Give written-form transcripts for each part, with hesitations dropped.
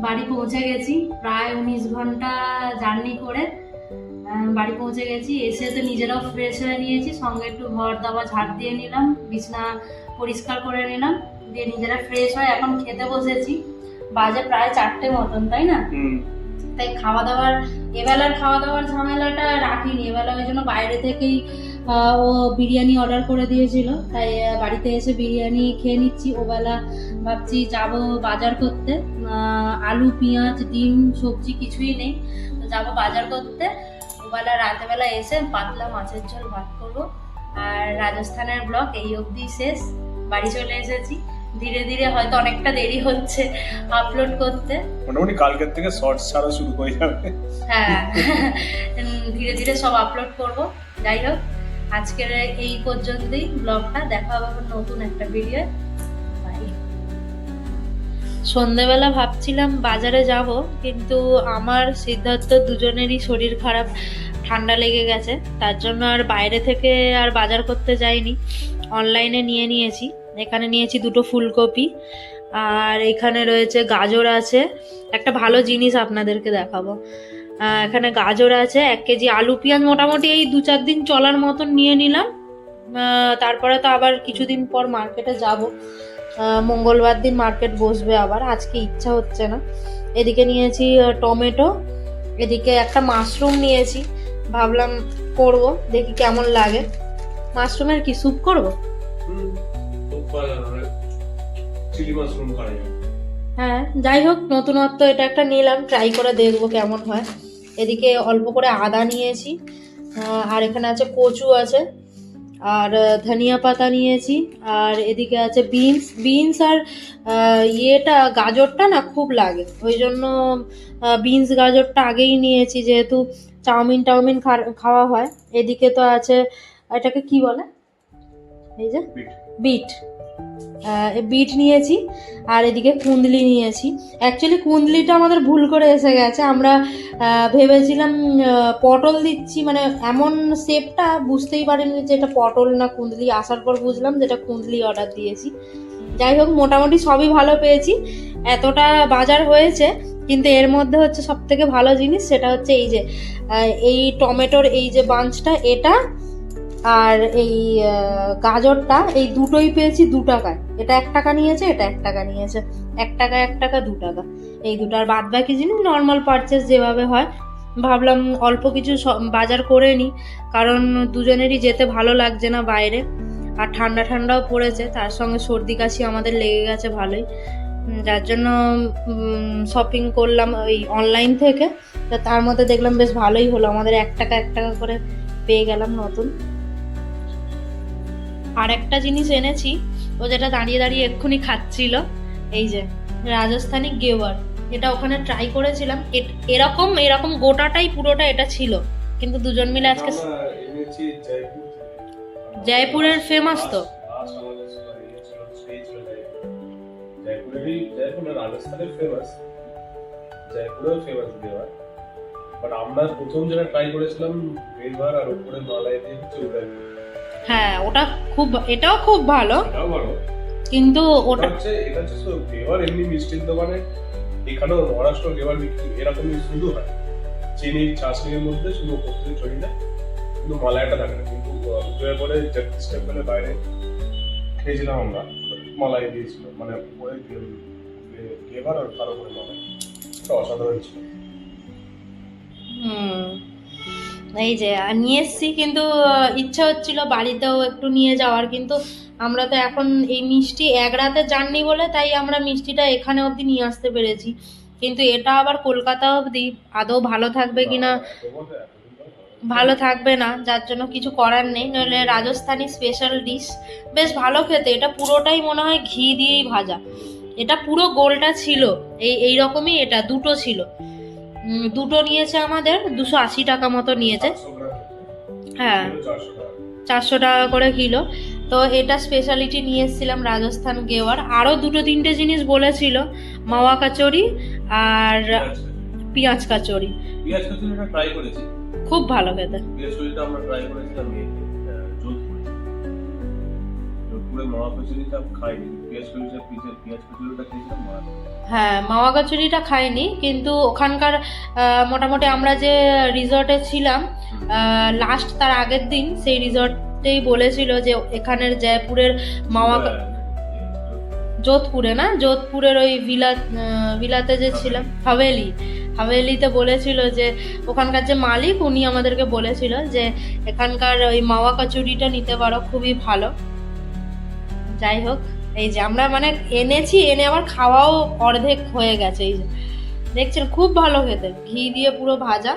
বাড়ি পৌঁছে গেছি, প্রায় 19 ঘন্টা জার্নি করে বাড়ি পৌঁছে গেছি। এসে তো নিজেরাও ফ্রেশ হয়ে নিয়েছি, সঙ্গে একটু ঘর দাবা ঝাড় দিয়ে নিলাম, বিছনা পরিষ্কার করে নিলাম, দিয়ে নিজেরা ফ্রেশ হয়ে এখন খেতে বসেছি। বাজে প্রায় 4টে মতন, তাই না? তাই খাওয়া দাওয়ার এবেলার খাওয়া দাওয়ার ঝামেলাটা রাখিনি, এবেলা ওই জন্য বাইরে থেকেই ও বিরিয়ানি অর্ডার করে দিয়েছিল, তাই বাড়িতে এসে বিরিয়ানি খেয়ে নিচ্ছি। ওবেলা ভাবছি যাব বাজার করতে, আলু পেঁয়াজ ডিম সবজি কিছুই নেই, তো যাবো বাজার করতে। ওবেলা রাতেবেলা এসে পাতলা মাছের ঝোল ভাত করবো। আর রাজস্থানের ব্লগ এই অবধি শেষ, বাড়ি চলে এসেছি। ধীরে ধীরে হয়তো অনেকটা দেরি হচ্ছে আপলোড করতে, মোটামুটি কালকের থেকে শর্টস ছাড়া শুরু হয়ে যাবে। হ্যাঁ, ধীরে ধীরে সব আপলোড করব। যাই হোক, আজকের এই পর্যন্তই ব্লগটা, দেখা হবে আবার নতুন একটা ভিডিও। বাই। সন্ধেবেলা ভাবছিলাম বাজারে যাব, কিন্তু আমার সিদ্ধার্থ দুজনেরই শরীর খারাপ, ঠান্ডা লেগে গেছে, তার জন্য আর বাইরে থেকে আর বাজার করতে যাইনি, অনলাইনে নিয়ে নিয়েছি। এখানে নিয়েছি 2টো ফুলকপি, আর এখানে রয়েছে গাজর আছে। একটা ভালো জিনিস আপনাদেরকে দেখাবো, এখানে গাজর আছে, 1 কেজি আলু পেঁয়াজ, মোটামুটি এই 2-4 দিন চলার মতন নিয়ে নিলাম। তারপরে তো আবার কিছুদিন পর মার্কেটে যাব, মঙ্গলবার দিন মার্কেট বসবে আবার, আজকে ইচ্ছা হচ্ছে না। এদিকে নিয়েছি টমেটো, এদিকে একটা মাশরুম নিয়েছি, ভাবলাম করব, দেখি কেমন লাগে। মাশরুমের কি স্যুপ করব? হ্যাঁ, যাই হোক, নতুনত্ব এটা একটা নিলাম, ট্রাই করে দেখবো কেমন হয়। এদিকে অল্প করে আদা নিয়েছি, আর এখানে আছে কচু আছে, আর ধনিয়া পাতা নিয়েছি, আর এদিকে আছে বিনস আর ইয়েটা গাজরটা না খুব লাগে, ওই জন্য বিনস গাজরটা আগেই নিয়েছি, যেহেতু চাউমিন খাওয়া হয়। এদিকে তো আছে, এটাকে কি বলে, এই যে বিট, বিট নিয়েছি, আর এদিকে কুন্দলি নিয়েছি। অ্যাকচুয়ালি কুন্দলিটা আমাদের ভুল করে এসে গেছে, আমরা ভেবেছিলাম পটল দিচ্ছি, মানে এমন শেপটা বুঝতেই পারিনি যে এটা পটল না কুন্দলি, আসার পর বুঝলাম যেটা কুন্দলি অর্ডার দিয়েছি। যাই হোক, মোটামুটি সবই ভালো পেয়েছি। এতটা বাজার হয়েছে, কিন্তু এর মধ্যে হচ্ছে সব থেকে ভালো জিনিস, সেটা হচ্ছে এই যে এই টমেটোর এই যে বাঞ্চটা, এটা আর এই গাজরটা, এই দুটোই পেয়েছি 2 টাকায়। এটা 1 টাকা নিয়েছে, এটা 1 টাকা নিয়েছে, 1 টাকা 1 টাকা 2 টাকা, এই দুটো। আর বাদ বাকি জিনিস নর্মাল পারচেস যেভাবে হয়। ভাবলাম অল্প কিছু বাজার করে নিই, কারণ দুজনেরই যেতে ভালো লাগছে না বাইরে, আর ঠান্ডাও পড়েছে, তার সঙ্গে সর্দি কাশি আমাদের লেগে গেছে ভালোই, যার জন্য শপিং করলাম ওই অনলাইন থেকে। তো তার মধ্যে দেখলাম বেশ ভালোই হলো, আমাদের 1 টাকা 1 টাকা করে পেয়ে গেলাম নতুন। আর একটা জিনিস এনেছি, ও যেটা দাঁড়িয়ে দাঁড়িয়ে এক্ষুনি খাচ্ছিল, এই যে রাজস্থানি গেওয়ার, এটা ওখানে ট্রাই করেছিলাম। এরকম গোটাটাই পুরোটা এটা ছিল, কিন্তু দুজন মিলে আজকে জয়পুরের ফেমাস তো, আমরা প্রথম যেটা ট্রাই করেছিলাম বেলবার, আর উপরে মালাই দিয়ে চুলকাই। হ্যাঁ ওটা এটাও খুব ভালো, কিন্তু ওটা এটা হচ্ছে ফ্লেভার এমনি মিষ্টির দোকানে, এখানেও মহারাষ্ট্র ফ্লেভার বিক্রি এরকমই শুধু হয়, চিনির চাশনির মধ্যে শুধু উপরে ছড়িয়ে দেয়, কিন্তু মালাইটা থাকে না। কিন্তু জয়ের পরে জগদীশ টেম্পলের বাইরে খেয়েছিলাম আমরা, মালাই দিয়েছিল, মানে উপরে ফ্লেভার আর তার উপরে মালাই, এটা অসাধারণ ছিল। এই যে নিয়ে এসছি, কিন্তু ইচ্ছা হচ্ছিল বাড়িতেও একটু নিয়ে যাওয়ার, কিন্তু আমরা তো এখন এই মিষ্টি 1 রাতে জার্নি বলে, তাই আমরা মিষ্টিটা এখানে অবধি নিয়ে আসতে পেরেছি, কিন্তু এটা আবার কলকাতা অবধি আদৌ ভালো থাকবে কিনা, ভালো থাকবে না, যার জন্য কিছু করার নেই। নইলে রাজস্থানি স্পেশাল ডিশ, বেশ ভালো খেতে, এটা পুরোটাই মনে হয় ঘি দিয়েই ভাজা, এটা পুরো গোলটা ছিল এই রকমই, এটা 2টো ছিল, 2টো নিয়েছে আমাদের 280 টাকা মতো নিয়েছে, হ্যাঁ 400 টাকা করে কিলো। তো এটা স্পেশালিটি নিয়ে এসেছিলাম রাজস্থান গেওয়ার। আরও 2-3টে জিনিস বলেছিল, মাওয়া কচুরি আর পেঁয়াজ কচুরি, ট্রাই করেছি, খুব ভালো খেতে। পেঁয়াজকচুরিটা আমরা ট্রাই করেছিলাম যোধপুরে, মাওয়া কচুরিটা খাইনি, পেঁয়াজ কচুরিটা খেয়েছিলাম হ্যাঁ, মাওয়া কচুরিটা খাইনি, কিন্তু ওখানকার মোটামুটি আমরা যে রিসর্টে ছিলাম লাস্ট তার আগের দিন সেই রিসর্টেই বলেছিল যে এখানের জয়পুরের মাওয়া যোধপুরে না, যোধপুরের ওই ভিলাতে যে ছিলাম হাভেলিতে বলেছিল যে ওখানকার যে মালিক উনি আমাদেরকে বলেছিল যে এখানকার ওই মাওয়া কচুরিটা নিতে পারো, খুবই ভালো। যাই হোক, এই যে আমরা মানে এনে আবার খাওয়াও অর্ধেক হয়ে গেছে। এই যে দেখছেন, খুব ভালো খেতে, ঘি দিয়ে পুরো ভাজা।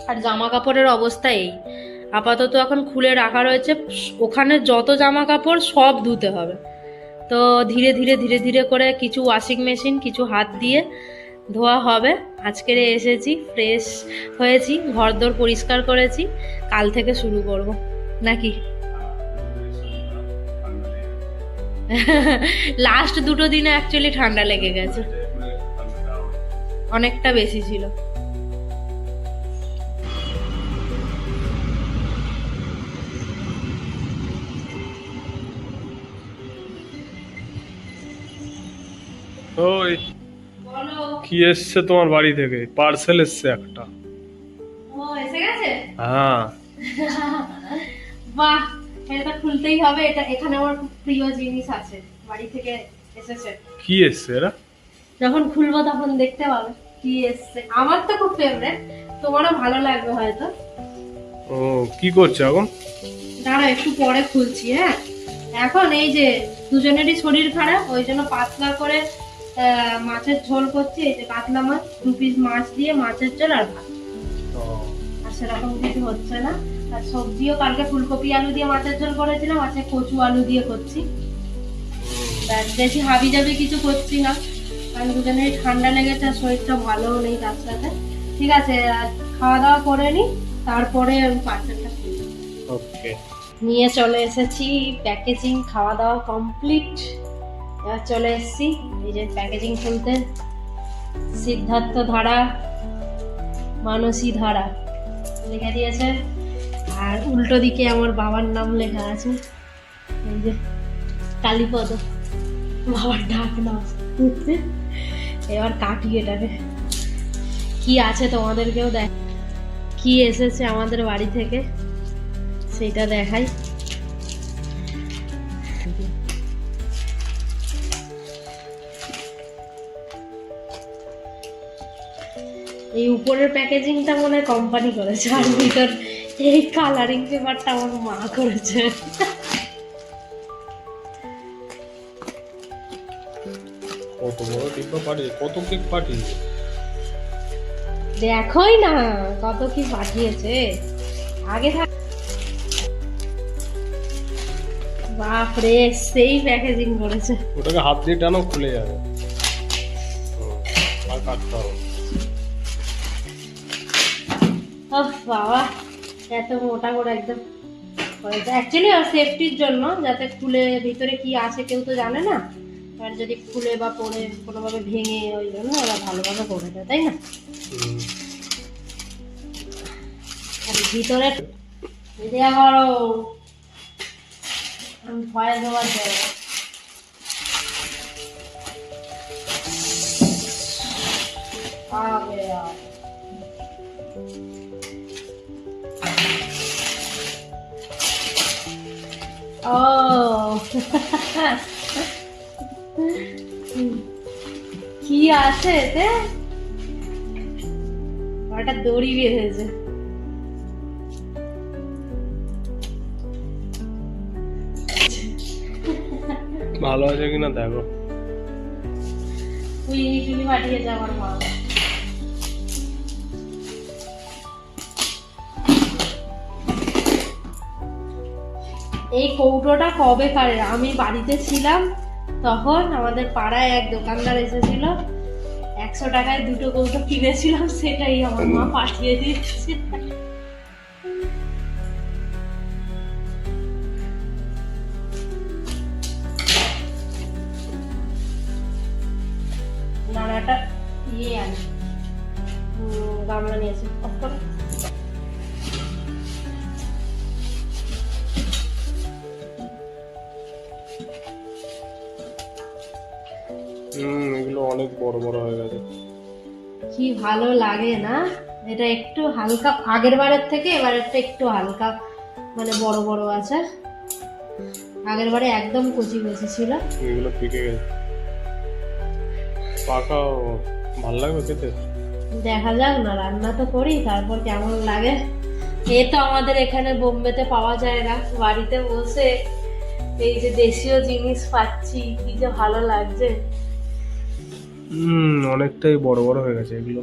আর জামা কাপড়ের অবস্থা এই, আপাতত এখন খুলে রাখা রয়েছে। ওখানে যত জামা কাপড় সব ধুতে হবে, তো ধীরে ধীরে করে কিছু ওয়াশিং মেশিন, কিছু হাত দিয়ে ধোয়া হবে। আজকে এসেছি, ফ্রেশ হয়েছি, ঘরদোর পরিষ্কার করেছি, কাল থেকে শুরু করব নাকি। লাস্ট দুটো দিনে অ্যাকচুয়ালি ঠান্ডা লেগে গেছে, অনেকটা বেশি ছিল। ওই কি এসছে তোমার বাড়ি থেকে? পার্সেল এসছে একটা। ও এসে গেছে? হ্যাঁ। বাহ, এটা খুলতেই হবে। এটা এখানে আমার খুব প্রিয় জিনিস আছে, বাড়ি থেকে এসেছে। কি এসছে এরা? যখন খুলবো তখন দেখতে পাবে কি এসছে। আমার তো খুব ফেভারিট, তোমারও ভালো লাগবে হয়তো। ও কি করছে এখন? দাঁড়া, একটু পরে খুলছি। হ্যাঁ, এখন এই যে দুজনেরই শরীর খারাপ, ওই জন্য পাতলা করে মাছের ঝোল করছি। এই যে কাতলা মাছ, 2 পিস মাছ দিয়ে মাছের ঝোল আর ভাত। আর সেরকম কিছু হচ্ছে না। আর সবজিও কালকে ফুলকপি আলু দিয়ে মাছের ঝোল করেছিলাম, আজকে কচু আলু দিয়ে করছি। বেশি হাবি জাবি কিছু করছি না, কারণ দুজনেরই ঠান্ডা লেগেছে আর শরীরটা ভালোও নেই তার সাথে। ঠিক আছে, খাওয়া দাওয়া করে নি, তারপরে পার্সেলটা খুলবো। ওকে, নিয়ে চলে এসেছি প্যাকেজিং। খাওয়া দাওয়া কমপ্লিট, এবার চলে এসেছি এই যে প্যাকেজিং খুলতে। সিদ্ধার্থ ধারা, মানসী ধারা লেখা দিয়েছে, আর উল্টো দিকে আমার বাবার নাম লেখা আছে, এই যে কালীপদ, বাবার ডাক নাম। এবার কাটি এটাকে, কি আছে তোমাদেরকেও দেখ, কি এসেছে আমাদের বাড়ি থেকে সেটা দেখাই। এই উপরের প্যাকেজিংটা মনে হয় কোম্পানি করেছে, আর ভিতর এই কালারিং পেপারটা আমার মা করেছে। কত বড় ডিব্বা পাঠিয়ে, কত কেক পাঠিয়েছে দেখোই না কত কি পাঠিয়েছে। আগে থাক, বাপরে সেই প্যাকেজিং করেছে। ওটাকে হাত দিয়ে টানো, খুলে যাবে। আর কাটতে হবে। বাবা, এত মোটা করে একদম করেছে। অ্যাকচুয়ালি আর সেফটির জন্য, যাতে খুলে ভিতরে কি আছে কেউ তো জানে না, আর যদি খুলে বা পড়ে কোনোভাবে ভেঙে, ওই জন্য ওরা ভালোভাবে করে দেয়, তাই না? আর ভিতরে দেওয়া করো, ভয় দেওয়ার দেয়। ও কি আছে এতে? একটা দড়ি বেঁধেছে। ভালো আছে কিনা দেখো। চুলি পাঠিয়েছে আমার মা। এই কৌটোটা কবে কারের, আমি বাড়িতে ছিলাম তখন আমাদের পাড়ায় এক দোকানদার এসেছিল, 100 টাকায় 2টো কৌটো কিনেছিলাম, সেটাই আমার মা পাঠিয়ে দিয়েছে। নানাটা আনে, গামলা নিয়েছে। অফ করো। এগুলো অনেক বড় বড় হয়ে গেছে। কি ভালো লাগে না, এটা একটু হালকা আগের বারের থেকে এবারেরটা একটু হালকা মানে বড় বড় আছে, আগের বারে একদম কচি কচি ছিল। এগুলো পেকে গেছে, পাকাও ভালো লাগবে খেতে। দেখা যাক না, রান্না তো করি তারপর কেমন লাগে। এ তো আমাদের এখানে বোম্বেতে পাওয়া যায় না, বাড়িতে বসে এই যে দেশীয় জিনিস পাচ্ছি, কি যে ভালো লাগছে। অনেকটাই বড় বড় হয়ে গেছে এগুলো।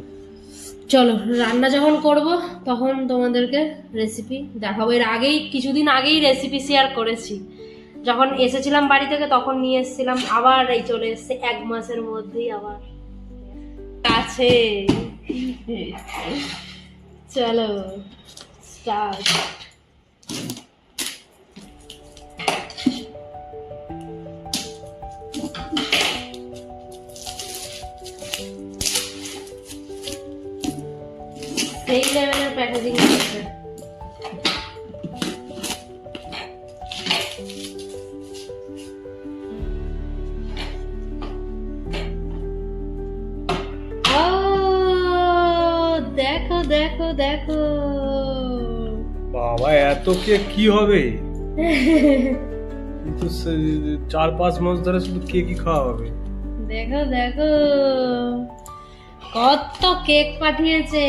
চলো রান্না যখন করব তখন তোমাদেরকে রেসিপি দেখাবো। এর আগেই কিছুদিন আগেই রেসিপি শেয়ার করেছি, যখন এসেছিলাম বাড়ি থেকে তখন নিয়ে এসেছিলাম, আবার এই চলে এসছে 1 মাসের মধ্যেই আবার কাছে। চলো স্টার্ট। সেই লেভেলের প্যাকেজিং আছে। ও দেখো দেখো দেখো, বাবা এত কেক কি হবে? কিন্তু 4-5 মাস ধরে শুধু কেকই খাওয়া হবে। দেখো দেখো কত কেক পাঠিয়েছে।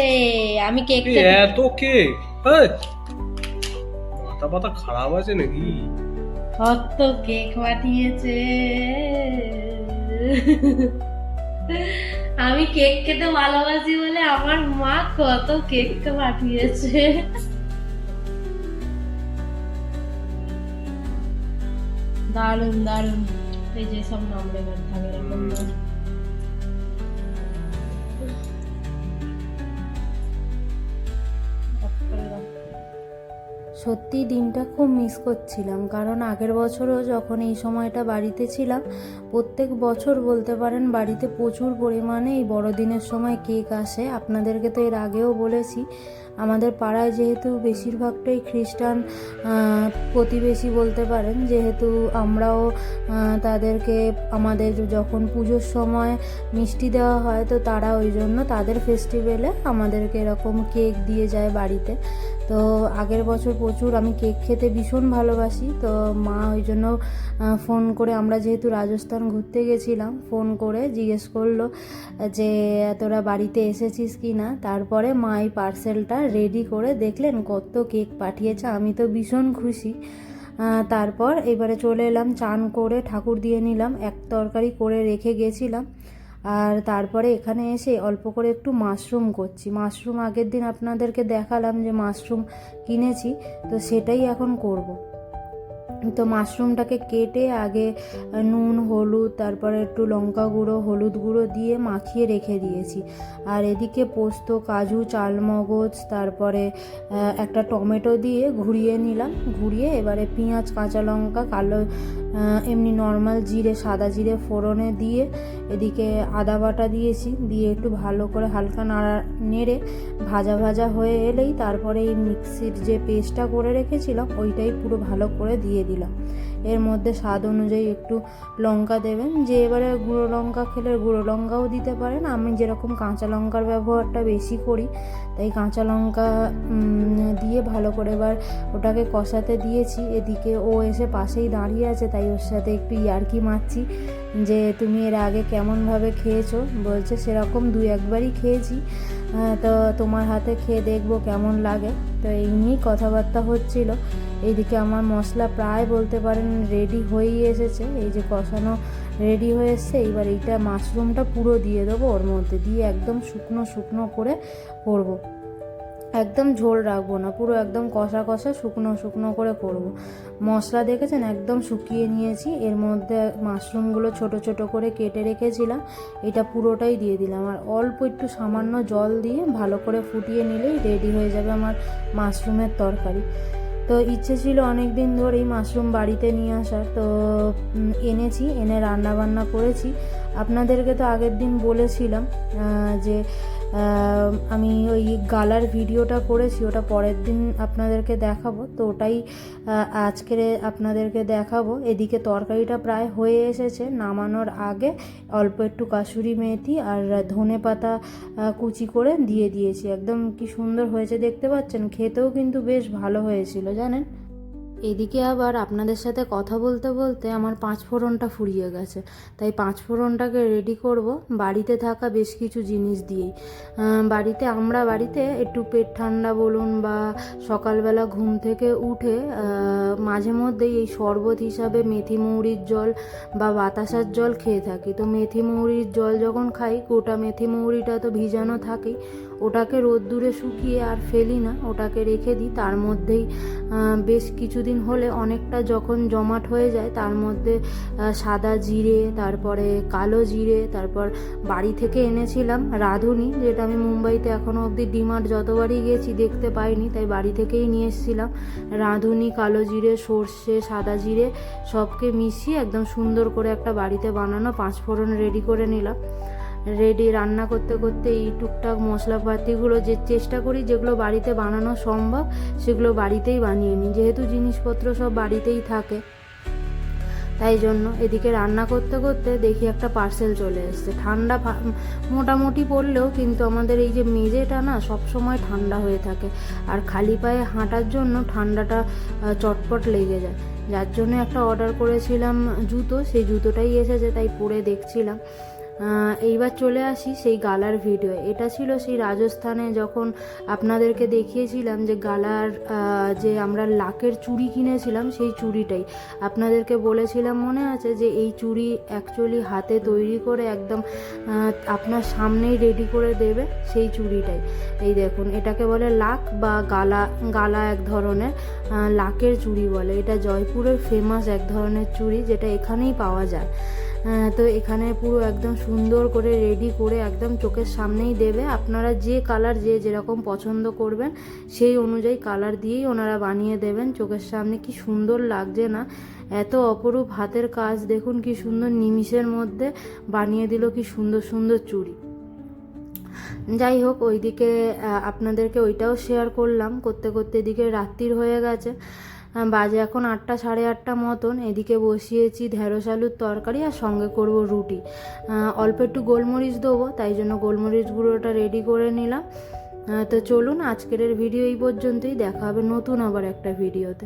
আমি কেক এত কেক, মাথা পাতা খারাপ আছে নাকি? কত কেক পাঠিয়েছে। আমি কেক খেতে ভালোবাসি বলে আমার মা কত কেক পাঠিয়েছে। দারুন দারুন, এই যে সব নম্বরে থাকে এরকম না। সত্যি দিনটা খুব মিস করছিলাম, কারণ আগের বছরও যখন এই সময়টা বাড়িতে ছিলাম, প্রত্যেক বছর বলতে পারেন বাড়িতে প্রচুর পরিমাণে এই বড়দিনের সময় কেক আসে। আপনাদেরকে তো এর আগেও বলেছি, আমাদের পাড়ায় যেহেতু বেশিরভাগটাই খ্রিস্টান প্রতিবেশী বলতে পারেন, যেহেতু আমরাও তাদেরকে আমাদের যখন পুজোর সময় মিষ্টি দেওয়া হয়, তো তারা ওই জন্য তাদের ফেস্টিভ্যালে আমাদেরকে এরকম কেক দিয়ে যায় বাড়িতে। তো আগের বছর প্রচুর আমি কেক খেতে ভীষণ ভালোবাসি, তো মা ওই জন্য ফোন করে, আমরা যেহেতু রাজস্থান ঘুরতে গেছিলাম, ফোন করে জিজ্ঞেস করলো যে তোরা বাড়িতে এসেছিস কি না। তারপরে মা এই পার্সেলটা রেডি করে দেখলেন কত কেক পাঠিয়েছে, আমি তো ভীষণ খুশি। তারপর এবারে চলে এলাম, চান করে ঠাকুর দিয়ে নিলাম, এক তরকারি করে রেখে গেছিলাম। আর তারপরে এখানে এসে অল্প করে একটু মাশরুম করছি। মাশরুম আগের দিন আপনাদেরকে দেখালাম যে মাশরুম কিনেছি, তো সেটাই এখন করব। তো মাশরুমটাকে কেটে আগে নুন হলুদ তারপরে একটু লঙ্কা গুঁড়ো হলুদ গুঁড়ো দিয়ে মাখিয়ে রেখে দিয়েছি। আর এদিকে পোস্ত কাজু চালমগজ তারপরে একটা টমেটো দিয়ে ঘুরিয়ে নিলাম, ঘুরিয়ে এবারে পেঁয়াজ কাঁচা লঙ্কা কালো এমনি নর্মাল জিরে সাদা জিরে ফোড়নে দিয়ে এদিকে আদা বাটা দিয়েছি, দিয়ে একটু ভালো করে হালকা নেড়ে ভাজা ভাজা হয়ে এলেই তারপরে এই মিক্সির যে পেস্টটা করে রেখেছিলাম ওইটাই পুরো ভালো করে দিয়ে দিলাম। এর মধ্যে স্বাদ অনুযায়ী একটু লঙ্কা দেবেন, যে এবারে গুঁড়ো লঙ্কা খেলে গুঁড়ো লঙ্কাও দিতে পারেন। আমি যেরকম কাঁচা লঙ্কার ব্যবহারটা বেশি করি, তাই কাঁচা লঙ্কা দিয়ে ভালো করে এবার ওটাকে কষাতে দিয়েছি। এদিকে ও এসে পাশেই দাঁড়িয়ে আছে, তাই ওর সাথে একটু ইয়ার্কি মারছি যে তুমি এর আগে কেমনভাবে খেয়েছো। বলছে সেরকম 2-1বারই খেয়েছি, তো তোমার হাতে খেয়ে দেখবো কেমন লাগে। তো এই নিয়েই কথাবার্তা হচ্ছিল। এইদিকে আমার মশলা প্রায় বলতে পারেন রেডি হয়েই এসেছে, এই যে কষানো রেডি হয়ে এসছে। এইবার এইটা মাশরুমটা পুরো দিয়ে দেবো ওর মধ্যে, দিয়ে একদম শুকনো শুকনো করে করব, একদম ঝোল রাখবো না, পুরো একদম কষা কষা শুকনো শুকনো করে করব। মশলা দেখেছেন একদম শুকিয়ে নিয়েছি। এর মধ্যে মাশরুমগুলো ছোট ছোট করে কেটে রেখেছিলাম, এটা পুরোটাই দিয়ে দিলাম। আর অল্প একটু সামান্য জল দিয়ে ভালো করে ফুটিয়ে নিলেই রেডি হয়ে যাবে আমার মাশরুমের তরকারি। তো ইচ্ছে ছিল অনেক দিন ধরেই মাশরুম বাড়িতে নিয়ে আসার, তো এনেছি, এনে রান্না বান্না করেছি। আপনাদেরকে তো আগের দিন বলেছিলাম যে আমি ওই গালার ভিডিওটা করেছি, ওটা পরের দিন আপনাদেরকে দেখাবো, তো ওটাই আজকের আপনাদেরকে দেখাবো। এদিকে তরকারিটা প্রায় হয়ে এসেছে, নামানোর আগে অল্প একটু কাসুরি মেথি আর ধনে পাতা কুচি করে দিয়ে দিয়েছি। একদম কি সুন্দর হয়েছে দেখতে পাচ্ছেন, খেতেও কিন্তু বেশ ভালো হয়েছিল জানেন। এদিকে আবার আপনাদের সাথে কথা বলতে বলতে আমার 5 ফোড়নটা ফুরিয়ে গেছে, তাই 5 ফোড়নটাকে রেডি করব বাড়িতে থাকা বেশ কিছু জিনিস দিয়েই। বাড়িতে একটু পেট ঠান্ডা বলুন বা সকালবেলা ঘুম থেকে উঠে মাঝে মধ্যেই এই শরবত হিসাবে মেথি মৌরির জল বা বাতাসার জল খেয়ে থাকি। তো মেথি মৌরির জল যখন খাই, গোটা মেথি মৌরিটা তো ভিজানো থাকেই, ওটাকে রোদ্দুরে শুকিয়ে আর ফেলি না, ওটাকে রেখে দিই। তার মধ্যেই বেশ কিছুদিন হলে অনেকটা যখন জমাট হয়ে যায়, তার মধ্যে সাদা জিরে, তারপরে কালো জিরে, তারপর বাড়ি থেকে এনেছিলাম রাঁধুনি, যেটা আমি মুম্বাইতে এখনও অবধি ডিমার্ট যতবারই গেছি দেখতে পাইনি, তাই বাড়ি থেকেই নিয়ে এসেছিলাম। রাঁধুনি, কালো জিরে, সর্ষে, সাদা জিরে সবকে মিশিয়ে একদম সুন্দর করে একটা বাড়িতে বানানো 5 ফোড়ন রেডি করে নিলাম। রান্না করতে করতে এই টুকটাক মশলাপাতিগুলো যে চেষ্টা করি যেগুলো বাড়িতে বানানো সম্ভব সেগুলো বাড়িতেই বানিয়ে নিই, যেহেতু জিনিসপত্র সব বাড়িতেই থাকে। তাই জন্য এদিকে রান্না করতে করতে দেখি একটা পার্সেল চলে এসছে। ঠান্ডা মোটামুটি পড়লেও কিন্তু আমাদের এই যে মেঝেটা না সব সময় ঠান্ডা হয়ে থাকে, আর খালি পায়ে হাঁটার জন্য ঠান্ডাটা চটপট লেগে যায়, যার জন্য একটা অর্ডার করেছিলাম জুতো, সেই জুতোটাই এসেছে, তাই পরে দেখছিলাম। এইবার চলে আসি সেই গালার ভিডিও। এটা ছিল সেই রাজস্থানে যখন আপনাদেরকে দেখিয়েছিলাম যে গালার যে আমরা লাকের চুড়ি কিনেছিলাম, সেই চুড়িটাই আপনাদেরকে বলেছিলাম মনে আছে যে এই চুড়ি অ্যাকচুয়ালি হাতে তৈরি করে একদম আপনার সামনেই রেডি করে দেবে, সেই চুড়িটাই। এই দেখুন, এটাকে বলে লাক বা গালা এক ধরনের লাকের চুড়ি বলে। এটা জয়পুরের ফেমাস এক ধরনের চুড়ি, যেটা এখানেই পাওয়া যায়। তো এখানে পুরো একদম সুন্দর করে রেডি করে একদম চোখের সামনেই দেবে। আপনারা যে কালার যেরকম পছন্দ করবেন সেই অনুযায়ী কালার দিয়েই ওনারা বানিয়ে দেবেন চোখের সামনে। কি সুন্দর লাগছে না, এত অপরূপ হাতের কাজ দেখুন, কি সুন্দর নিমিষের মধ্যে বানিয়ে দিল কি সুন্দর সুন্দর চুড়ি। যাই হোক, ওইদিকে আপনাদেরকে ওইটাও শেয়ার করলাম। করতে করতে এদিকে রাত্রির হয়ে গেছে, বাজে এখন 8টা সাড়ে 8টা মতন। এদিকে বসিয়েছি ঢেঁড়স আলুর তরকারি আর সঙ্গে করব রুটি। অল্প একটু গোলমরিচ দেবো, তাই জন্য গোলমরিচ গুঁড়োটা রেডি করে নিলাম। তো চলুন, আজকের ভিডিও এই পর্যন্তই, দেখা হবে নতুন আবার একটা ভিডিওতে।